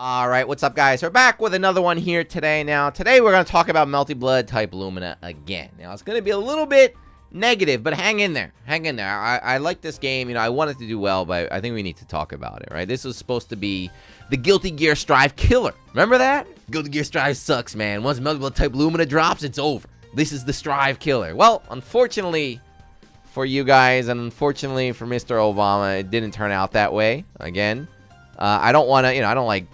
All right, what's up, guys? We're back with another one here today. Today we're going to talk about Melty Blood Type Lumina again. Now, it's going to be a little bit negative, but hang in there. Hang in there. I like this game. I want it to do well, but I think we need to talk about it, right? This was supposed to be the Guilty Gear Strive killer. Remember that? Guilty Gear Strive sucks, man. Once Melty Blood Type Lumina drops, it's over. This is the Strive killer. Well, unfortunately for you guys, and unfortunately for Mr. Obama, it didn't turn out that way. Again, I don't want to, I don't like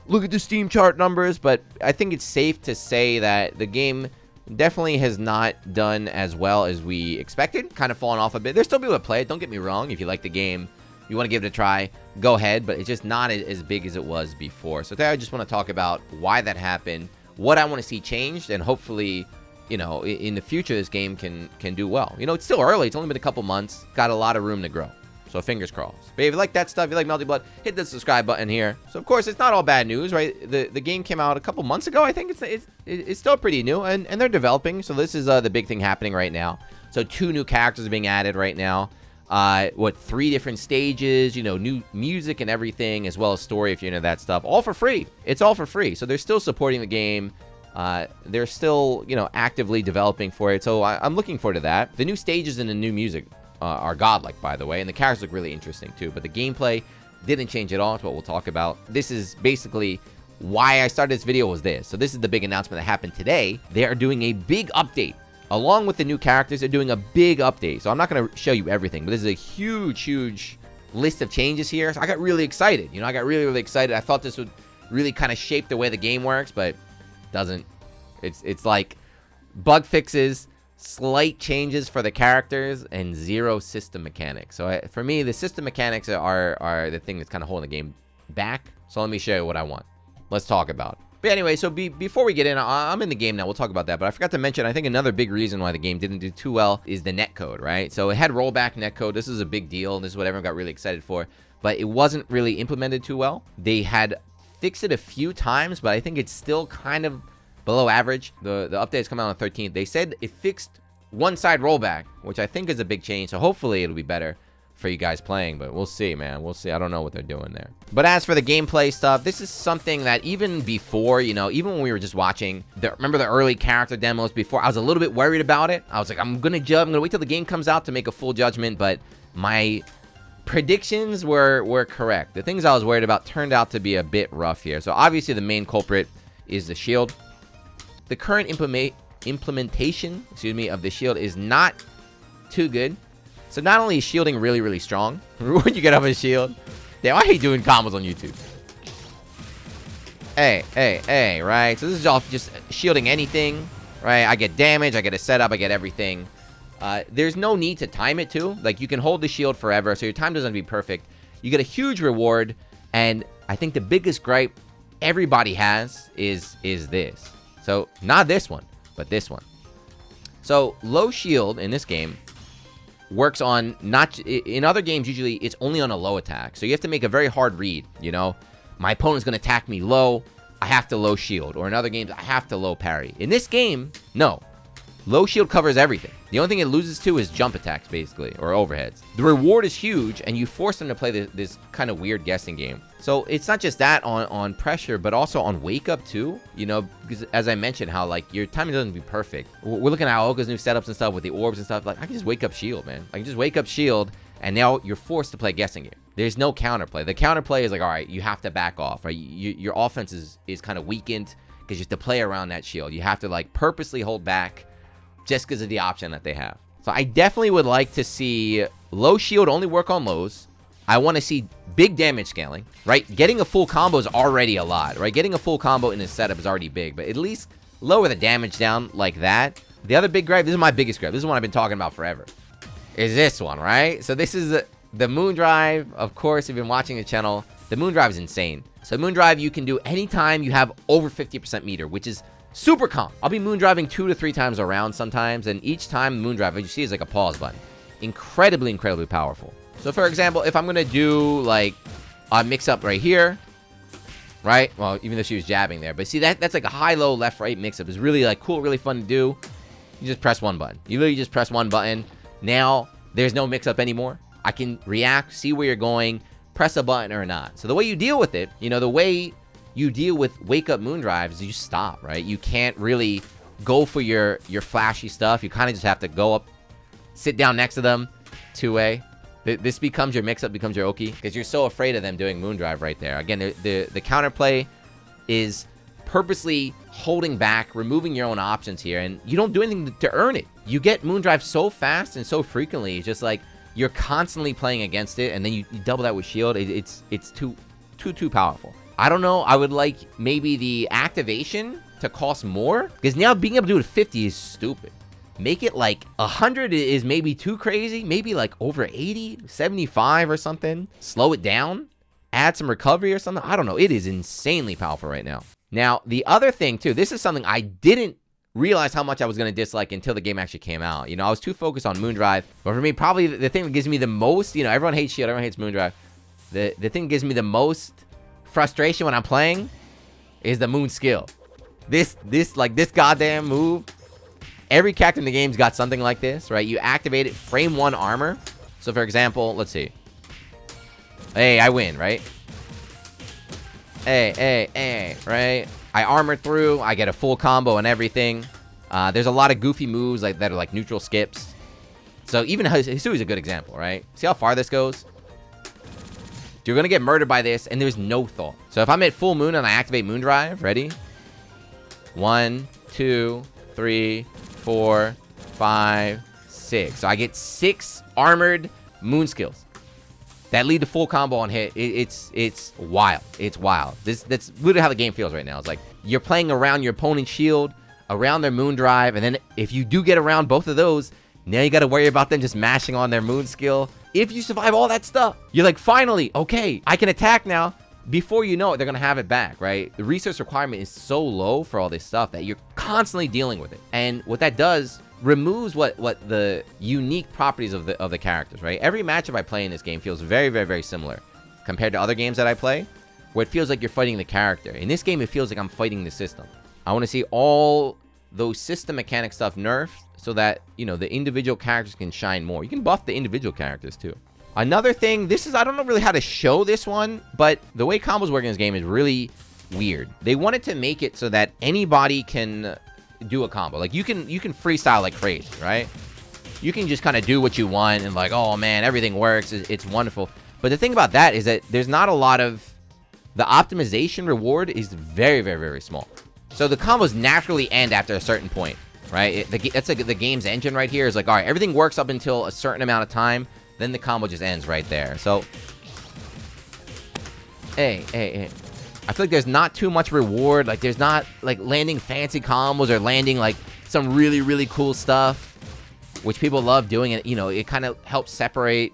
look at the Steam chart numbers, but I think it's safe to say that the game definitely has not done as well as we expected. Kind of fallen off a bit. There's still people that play it. Don't get me wrong. If you like the game, you want to give it a try, go ahead. But it's just not as big as it was before. So today I just want to talk about why that happened, what I want to see changed, and hopefully, in the future, this game can do well. It's still early. It's only been a couple months. Got a lot of room to grow. So fingers crossed. But if you like that stuff, if you like Melty Blood, hit the subscribe button here. So of course, it's not all bad news, right? The game came out a couple months ago. I think it's still pretty new, and they're developing. So this is the big thing happening right now. So 2 new characters are being added right now. 3 different stages, new music and everything, as well as story if you're into that stuff. All for free. It's all for free. So they're still supporting the game. They're still, actively developing for it. So I'm looking forward to that. The new stages and the new music are godlike, by the way, and the characters look really interesting too, but the gameplay didn't change at all. It's what we'll talk about. This is basically why I started this video, was this. So this is the big announcement that happened today. They are doing a big update along with the new characters. They're doing a big update, so I'm not going to show you everything, but this is a huge list of changes here. So I got really excited. I got really excited. I thought this would really kind of shape the way the game works, but it doesn't. It's like bug fixes, slight changes for the characters, and 0 system mechanics. So for me, the system mechanics are the thing that's kind of holding the game back. So let me show you what I want. Let's talk about it. But anyway, so before we get in, I'm in the game now. We'll talk about that. But I forgot to mention, I think another big reason why the game didn't do too well is the netcode, right? So it had rollback netcode. This is a big deal. This is what everyone got really excited for. But it wasn't really implemented too well. They had fixed it a few times, but I think it's still kind of below average. The updates come out on the 13th. They said it fixed one-side rollback, which I think is a big change. So hopefully it'll be better for you guys playing, but we'll see, man. We'll see. I don't know what they're doing there. But as for the gameplay stuff, this is something that even before, even when we were just watching, remember the early character demos before, I was a little bit worried about it. I was like, I'm going to wait till the game comes out to make a full judgment, but my predictions were correct. The things I was worried about turned out to be a bit rough here. So obviously the main culprit is the shield. The current implementation, of the shield is not too good. So not only is shielding really strong, when you get up a shield, damn, I hate doing combos on YouTube. Hey, right? So this is all just shielding anything, right? I get damage, I get a setup, I get everything. There's no need to time it too. Like, you can hold the shield forever, so your time doesn't have to be perfect. You get a huge reward, and I think the biggest gripe everybody has is this. So not this one, but this one. So low shield in this game works on in other games, usually it's only on a low attack. So you have to make a very hard read, my opponent's going to attack me low, I have to low shield. Or in other games, I have to low parry. In this game, no. Low shield covers everything. The only thing it loses to is jump attacks, basically, or overheads. The reward is huge, and you force them to play this kind of weird guessing game. So it's not just that on pressure, but also on wake up too. Because as I mentioned, how like your timing doesn't be perfect. We're looking at Aoka's new setups and stuff with the orbs and stuff. Like, I can just wake up shield, man. I can just wake up shield, and now you're forced to play guessing game. There's no counterplay. The counterplay is like, all right, you have to back off, right? Your offense is kind of weakened because you have to play around that shield. You have to like purposely hold back just because of the option that they have. So I definitely would like to see low shield only work on lows. I want to see big damage scaling, right? Getting a full combo is already a lot, right? Getting a full combo in this setup is already big, but at least lower the damage down like that. The other big gripe, this is my biggest gripe, this is one I've been talking about forever, is this one, right? So this is the Moon Drive. Of course, if you've been watching the channel, the Moon Drive is insane. So Moon Drive you can do anytime you have over 50% meter, which is super calm. I'll be moon driving 2 to 3 times around sometimes, and each time moon drive, what you see is like a pause button. Incredibly powerful. So for example, if I'm gonna do like a mix up right here, right? Well, even though she was jabbing there, but see that's like a high-low left-right mix up. It's really like cool, really fun to do. You just press one button. You literally just press one button. Now there's no mix up anymore. I can react, see where you're going, press a button or not. So the way you deal with it, the way you deal with wake up moon drives, you stop, right? You can't really go for your flashy stuff. You kind of just have to go up, sit down next to them, 2-way. This becomes your mix-up, becomes your Oki, because you're so afraid of them doing moon drive right there. Again, the counterplay is purposely holding back, removing your own options here, and you don't do anything to earn it. You get moon drive so fast and so frequently. It's just like you're constantly playing against it, and then you double that with shield. It's too powerful. I don't know. I would like maybe the activation to cost more, because now being able to do it at 50 is stupid. Make it like 100 is maybe too crazy. Maybe like over 80, 75 or something. Slow it down. Add some recovery or something. I don't know. It is insanely powerful right now. Now, the other thing too, this is something I didn't realize how much I was going to dislike until the game actually came out. You know, I was too focused on moon drive. But for me, probably the thing that gives me the most, you know, everyone hates shield, everyone hates moon drive. The thing that gives me the most frustration when I'm playing is the moon skill. This goddamn move. Every character in the game's got something like this, right? You activate it, frame 1 armor. So for example, let's see. Hey, I win, right? Hey, right? I armor through, I get a full combo and everything. There's a lot of goofy moves that are like neutral skips. So even Hisui's a good example, right? See how far this goes? You're gonna get murdered by this, and there's no thought. So if I'm at full moon and I activate moon drive, ready? 1, 2, 3, 4, 5, 6. So I get 6 armored moon skills that lead to full combo on hit. It's wild. It's wild. That's literally how the game feels right now. It's like you're playing around your opponent's shield, around their moon drive, and then if you do get around both of those, now you got to worry about them just mashing on their moon skill. If you survive all that stuff, you're like, finally, okay, I can attack now. Before you know it, they're going to have it back, right? The resource requirement is so low for all this stuff that you're constantly dealing with it. And what that does, removes what the unique properties of the characters, right? Every matchup I play in this game feels very, very, very similar compared to other games that I play, where it feels like you're fighting the character. In this game, it feels like I'm fighting the system. I want to see all those system mechanic stuff nerfed so that, you know, the individual characters can shine more. You can buff the individual characters too. Another thing, this is, I don't know really how to show this one, but the way combos work in this game is really weird. They wanted to make it so that anybody can do a combo. Like you can freestyle like crazy, right? You can just kind of do what you want and like, oh man, everything works. It's wonderful. But the thing about that is that there's not a lot of, the optimization reward is very, very, very small. So the combos naturally end after a certain point, right? That's like the game's engine right here is like, all right, everything works up until a certain amount of time. Then the combo just ends right there. So, hey. I feel like there's not too much reward. Like, there's not, like, landing fancy combos or landing, like, some really, really cool stuff, which people love doing. And, you know, it kind of helps separate,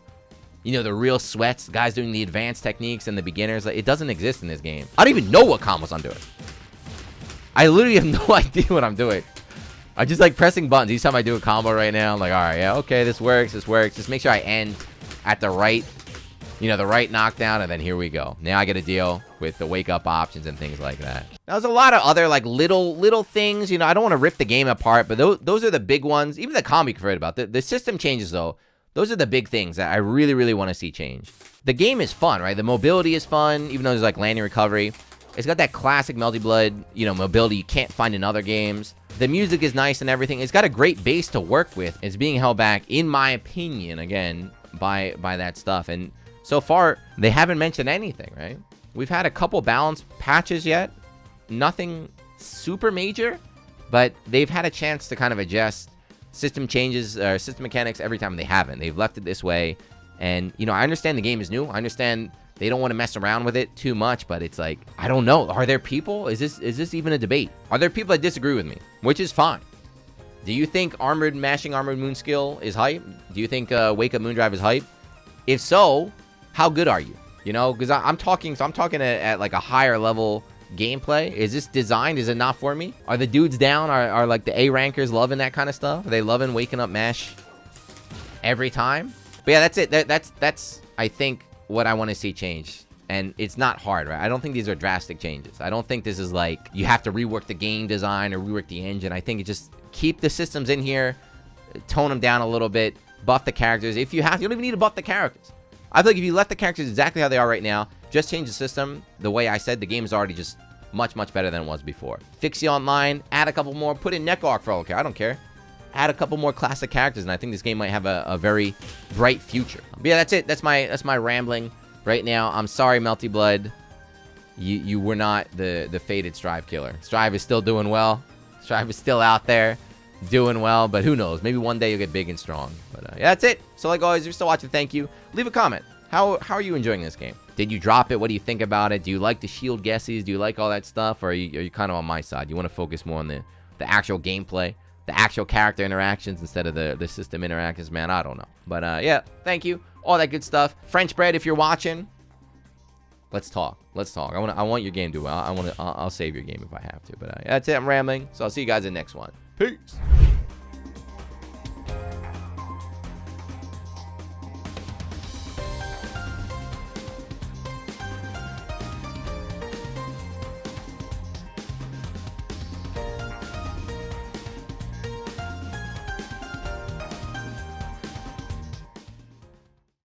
you know, the real sweats, guys doing the advanced techniques and the beginners. Like, it doesn't exist in this game. I don't even know what combos I'm doing. I literally have no idea what I'm doing. I just like pressing buttons. Each time I do a combo right now, I'm like, all right, yeah, okay, this works. Just make sure I end at the right, you know, the right knockdown, and then here we go. Now I got to deal with the wake up options and things like that. Now, there's a lot of other like little things, you know, I don't want to rip the game apart, but those are the big ones. Even the combo you can forget about. The system changes though. Those are the big things that I really, really want to see change. The game is fun, right? The mobility is fun, even though there's like landing recovery. It's got that classic Melty Blood, you know, mobility you can't find in other games. The music is nice and everything. It's got a great base to work with. It's being held back, in my opinion, again, by that stuff. And so far, they haven't mentioned anything, right? We've had a couple balance patches yet. Nothing super major, but they've had a chance to kind of adjust system changes or system mechanics every time they haven't. They've left it this way. And, you know, I understand the game is new. I understand they don't want to mess around with it too much, but it's like, I don't know. Are there people? Is this even a debate? Are there people that disagree with me? Which is fine. Do you think mashing armored moon skill is hype? Do you think wake up moon drive is hype? If so, how good are you? You know, because I'm talking at like a higher level gameplay. Is this designed? Is it not for me? Are the dudes down? Are like the A rankers loving that kind of stuff? Are they loving waking up mash every time? But yeah, that's it. That's I think what I want to see change. And it's not hard, right? I don't think these are drastic changes. I don't think this is like you have to rework the game design or rework the engine. I think it just keep the systems in here, tone them down a little bit, buff the characters. If you have to, you don't even need to buff the characters. I feel like if you left the characters exactly how they are right now, just change the system, the way I said, the game is already just much, much better than it was before. Fix the online, add a couple more, put in neck arc for all okay, I don't care. Add a couple more classic characters, and I think this game might have a very bright future. But yeah, that's it. That's my rambling right now. I'm sorry, Melty Blood. You were not the fated Strive killer. Strive is still doing well. Strive is still out there doing well, but who knows? Maybe one day you'll get big and strong. But yeah, that's it. So like always, if you're still watching, thank you. Leave a comment. How are you enjoying this game? Did you drop it? What do you think about it? Do you like the shield guesses? Do you like all that stuff? Or are you kind of on my side? You want to focus more on the actual gameplay, the actual character interactions instead of the system interactions? Man, I don't know. But yeah, thank you. All that good stuff. French bread, if you're watching, let's talk. Let's talk. I want your game to do well. I'll save your game if I have to. But yeah, that's it. I'm rambling. So I'll see you guys in the next one. Peace.